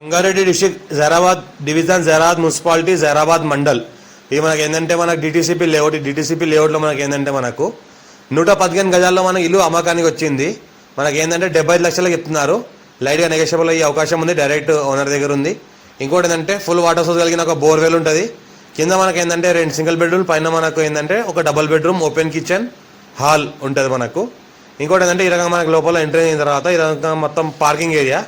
Rangareddy district Zaheerabad division Zaheerabad municipality Zaheerabad mandal ఇది మనకి ఏంటంటే మనకు డిటీసీపీ లేఅవుట్లో మనకి ఏంటంటే మనకు 115 గజాల్లో మన ఇల్లు అమ్మకానికి వచ్చింది. మనకి ఏంటంటే 75 లక్షలకు చెప్తున్నారు. లైట్గా నెగోషియబుల్ అయ్యే అవకాశం ఉంది. డైరెక్ట్ ఓనర్ దగ్గర ఉంది. ఇంకోటి ఏంటంటే ఫుల్ వాటర్ సోర్స్ కలిగిన ఒక బోర్వెల్ ఉంటుంది. కింద మనకి ఏంటంటే 2 సింగిల్ బెడ్రూమ్, పైన మనకు ఏంటంటే ఒక double bedroom, open kitchen, hall ఉంటుంది మనకు. ఇంకోటి ఏంటంటే ఈ రకంగా మనకు లోపల ఎంట్రీ అయిన తర్వాత ఈ రకంగా మొత్తం పార్కింగ్ ఏరియా,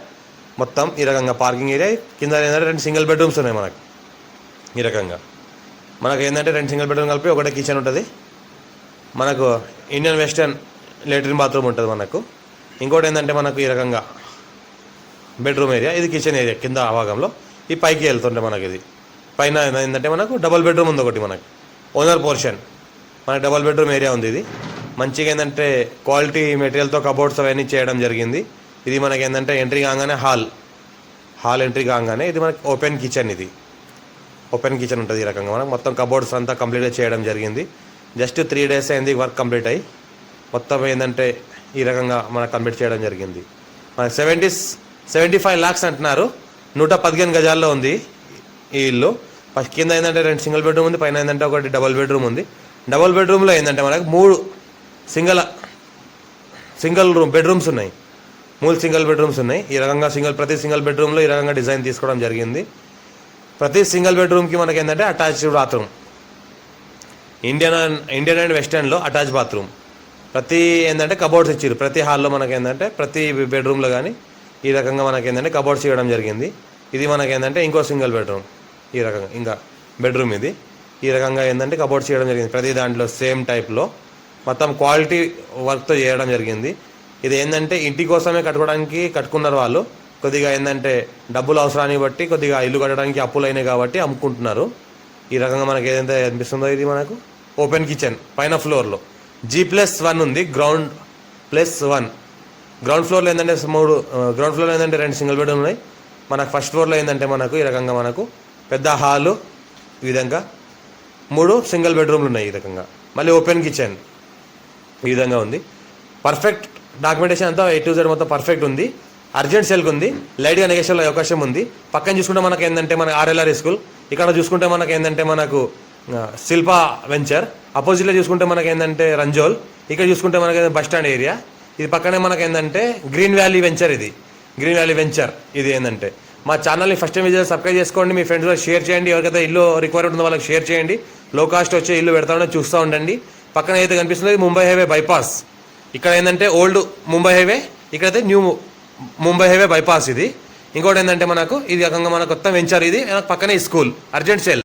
మొత్తం ఈ రకంగా పార్కింగ్ ఏరియా. కింద ఏంటంటే 2 సింగిల్ బెడ్రూమ్స్ ఉన్నాయి మనకు. ఈ రకంగా మనకు ఏంటంటే 2 సింగిల్ బెడ్రూమ్ కలిపి ఒకటే కిచెన్ ఉంటుంది. మనకు ఇండియన్ వెస్టర్న్ లెట్రిన్ బాత్రూమ్ ఉంటుంది మనకు. ఇంకోటి ఏంటంటే మనకు ఈ రకంగా బెడ్రూమ్ ఏరియా, ఇది కిచెన్ ఏరియా కింద భాగంలో. ఈ పైకి వెళ్తుంటే మనకి ఇది పైన ఏంటంటే మనకు డబుల్ బెడ్రూమ్ ఉంది ఒకటి మనకి, ఓనర్ పోర్షన్. మనకి డబుల్ బెడ్రూమ్ ఏరియా ఉంది. ఇది మంచిగా ఏంటంటే క్వాలిటీ మెటీరియల్తో కబోర్డ్స్ అవన్నీ చేయడం జరిగింది. ఇది మనకి ఏంటంటే ఎంట్రీ కాగానే హాల్ ఎంట్రీ కాగానే ఇది మనకి ఓపెన్ కిచెన్. ఇది ఓపెన్ కిచెన్ ఉంటుంది. ఈ రకంగా మనకు మొత్తం కబోర్డ్స్ అంతా కంప్లీట్గా చేయడం జరిగింది. జస్ట్ 3 days అయింది వర్క్ కంప్లీట్ అయ్యి. మొత్తం ఏంటంటే ఈ రకంగా మనకు కంప్లీట్ చేయడం జరిగింది. మనకి 75 lakhs అంటున్నారు. 115 గజాల్లో ఉంది ఈ ఇల్లు. ఫస్ట్ కింద ఏంటంటే 2 సింగిల్ బెడ్రూమ్ ఉంది, పైన ఏంటంటే ఒకటి డబుల్ బెడ్రూమ్ ఉంది. డబుల్ బెడ్రూమ్లో ఏంటంటే మనకు 3 సింగిల్ బెడ్రూమ్స్ ఉన్నాయి. 3 సింగిల్ బెడ్రూమ్స్ ఉన్నాయి. ఈ రకంగా ప్రతి సింగిల్ బెడ్రూమ్లో ఈ రకంగా డిజైన్ తీసుకోవడం జరిగింది. ప్రతి సింగిల్ బెడ్రూమ్కి మనకి ఏంటంటే అటాచ్డ్ బాత్రూమ్, ఇండియన్ అండ్ వెస్టర్న్లో అటాచ్ బాత్రూమ్. ప్రతి ఏంటంటే కబోర్డ్స్ ఇచ్చారు. ప్రతి హాల్లో మనకి ఏంటంటే ప్రతి బెడ్రూమ్లో కానీ ఈ రకంగా మనకి ఏంటంటే కబోర్డ్స్ ఇవ్వడం జరిగింది. ఇది మనకి ఏంటంటే ఇంకో సింగిల్ బెడ్రూమ్. ఈ రకంగా ఇంకా బెడ్రూమ్ ఇది. ఈ రకంగా ఏంటంటే కబోర్డ్స్ చేయడం జరిగింది. ప్రతి దాంట్లో సేమ్ టైప్లో మొత్తం క్వాలిటీ వర్క్తో చేయడం జరిగింది. ఇది ఏంటంటే ఇంటి కోసమే కట్టుకున్నారు వాళ్ళు. కొద్దిగా ఏంటంటే డబ్బులు అవసరాన్ని బట్టి కొద్దిగా ఇల్లు కట్టడానికి అప్పులు అయినాయి కాబట్టి అమ్ముకుంటున్నారు. ఈ రకంగా మనకి ఏదైతే అనిపిస్తుందో ఇది మనకు ఓపెన్ కిచెన్ పైన ఫ్లోర్లో G+1 ఉంది. గ్రౌండ్+1 గ్రౌండ్ ఫ్లోర్లో ఏంటంటే 2 సింగిల్ బెడ్రూమ్ ఉన్నాయి. మనకు ఫస్ట్ ఫ్లోర్లో ఏంటంటే మనకు ఈ రకంగా మనకు పెద్ద హాలు, ఈ విధంగా 3 సింగిల్ బెడ్రూమ్లు ఉన్నాయి. ఈ రకంగా మళ్ళీ ఓపెన్ కిచెన్ ఈ విధంగా ఉంది. పర్ఫెక్ట్ డాక్యుమెంటేషన్ అంతా A to Z మొత్తం పర్ఫెక్ట్ ఉంది. అర్జెంట్ సెల్కి ఉంది. లైట్గా నెగోషియబుల్ అవకాశం ఉంది. పక్కన చూసుకుంటే మనకి ఏంటంటే మన RLR స్కూల్, ఇక్కడ చూసుకుంటే మనకి ఏంటంటే మనకు శిల్పా వెంచర్, అపోజిట్లో చూసుకుంటే మనకి ఏంటంటే రంజోల్, ఇక్కడ చూసుకుంటే మనకి బస్ స్టాండ్ ఏరియా. ఇది పక్కనే మనకి ఏంటంటే గ్రీన్ వ్యాలీ వెంచర్. ఇది ఏంటంటే మా ఛానల్ని ఫస్ట్ టైం విజిట్ సబ్స్క్రైబ్ చేసుకోండి. మీ ఫ్రెండ్స్లో షేర్ చేయండి. ఎవరికైతే ఇల్లు రిక్వైర్మెంట్ ఉందో వాళ్ళకి షేర్ చేయండి. లో కాస్ట్ వచ్చే ఇల్లు పెడతా చూస్తూ ఉండండి. పక్కన అయితే కనిపిస్తుంది ముంబై హైవే బైపాస్. ఇక్కడ ఏంటంటే ఓల్డ్ ముంబై హైవే, ఇక్కడైతే న్యూ ముంబై హైవే బైపాస్ ఇది. ఇంకోటి ఏంటంటే మనకు ఇది రకంగా మన కొత్త వెంచర్. ఇది పక్కనే స్కూల్. Urgent sale.